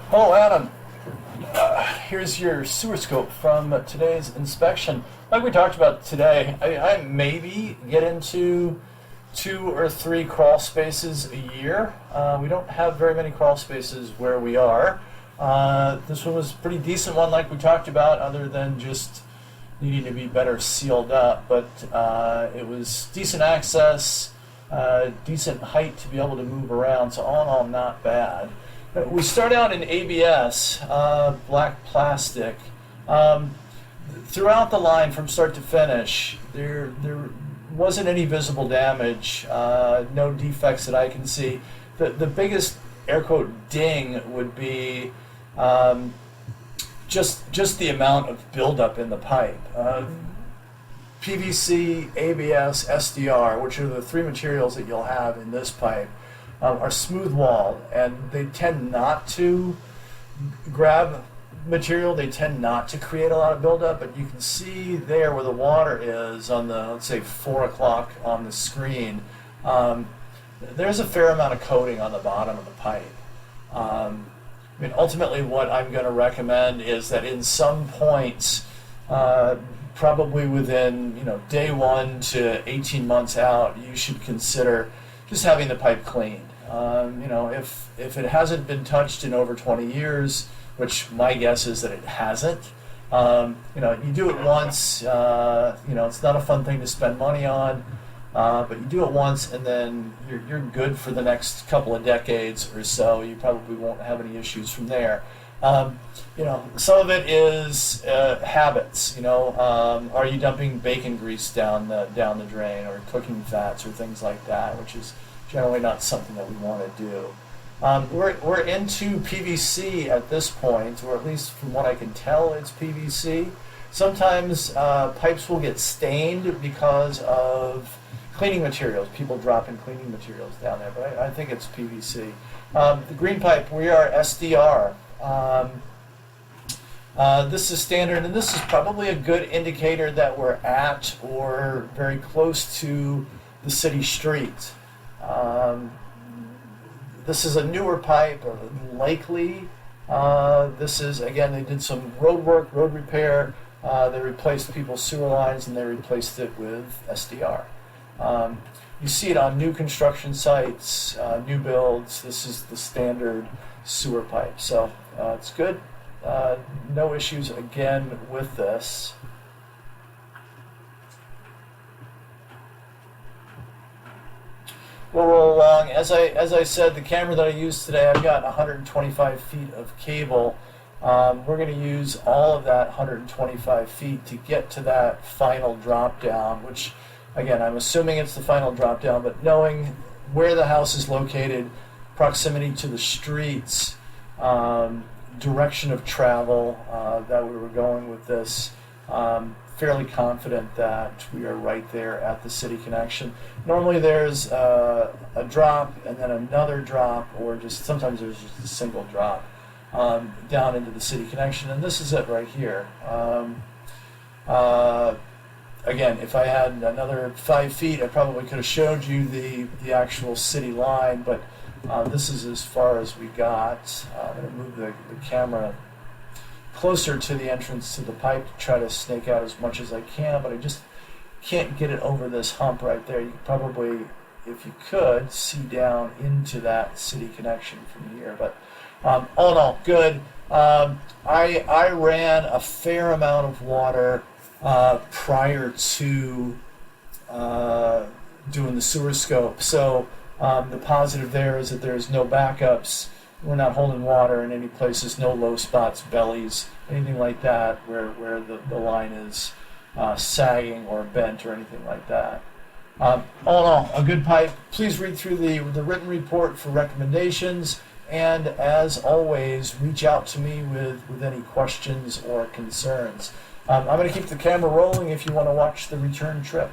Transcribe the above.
Oh, Adam, here's your sewer scope from today's inspection. Like we talked about today, I maybe get into 2 or 3 crawl spaces a year. We don't have very many crawl spaces where we are. This one was a pretty decent one, like we talked about, other than just needing to be better sealed up. But it was decent access, decent height to be able to move around, so all in all, not bad. We start out in ABS, black plastic. Throughout the line from start to finish, there wasn't any visible damage, no defects that I can see. The biggest air quote ding would be just the amount of buildup in the pipe. PVC, ABS, SDR, which are the 3 materials that you'll have in this pipe, are smooth walled, and they tend not to grab material. They tend not to create a lot of buildup, but you can see there where the water is on the, let's say, 4 o'clock on the screen. There's a fair amount of coating on the bottom of the pipe. I mean, ultimately, what I'm going to recommend is that in some points, probably within day 1 to 18 months out, you should consider just having the pipe cleaned. If it hasn't been touched in over 20 years, which my guess is that it hasn't, you do it once. It's not a fun thing to spend money on, but you do it once, and then you're good for the next couple of decades or so. You probably won't have any issues from there. Some of it is habits. Are you dumping bacon grease down the drain, or cooking fats, or things like that, which is generally not something that we want to do. We're into PVC at this point, or at least from what I can tell, it's PVC. Sometimes pipes will get stained because of cleaning materials. People dropping cleaning materials down there, but I think it's PVC. The green pipe, we are SDR. This is standard, and this is probably a good indicator that we're at or very close to the city street. This is a newer pipe, likely. This is, again, they did some road work, road repair. They replaced people's sewer lines, and they replaced it with SDR. You see it on new construction sites, new builds. This is the standard sewer pipe. So it's good. No issues, again, with this. We'll roll along. As I said, the camera that I used today, I've got 125 feet of cable. We're going to use all of that 125 feet to get to that final drop down, which, again, I'm assuming it's the final drop down, but knowing where the house is located, proximity to the streets, direction of travel that we were going with this, fairly confident that we are right there at the city connection. Normally there's a drop and then another drop, or just sometimes there's just a single drop down into the city connection, and this is it right here. Again, if I had another 5 feet, I probably could have showed you the actual city line, but this is as far as we got. I'm going to move the camera closer to the entrance to the pipe to try to snake out as much as I can, but I just can't get it over this hump right there. You could probably, if you could, see down into that city connection from here. But all in all, good. I ran a fair amount of water prior to doing the sewer scope. So the positive there is that there's no backups. We're not holding water in any places, no low spots, bellies, anything like that where the line is sagging or bent or anything like that. All in all, a good pipe. Please read through the written report for recommendations, and as always, reach out to me with any questions or concerns. I'm going to keep the camera rolling if you want to watch the return trip.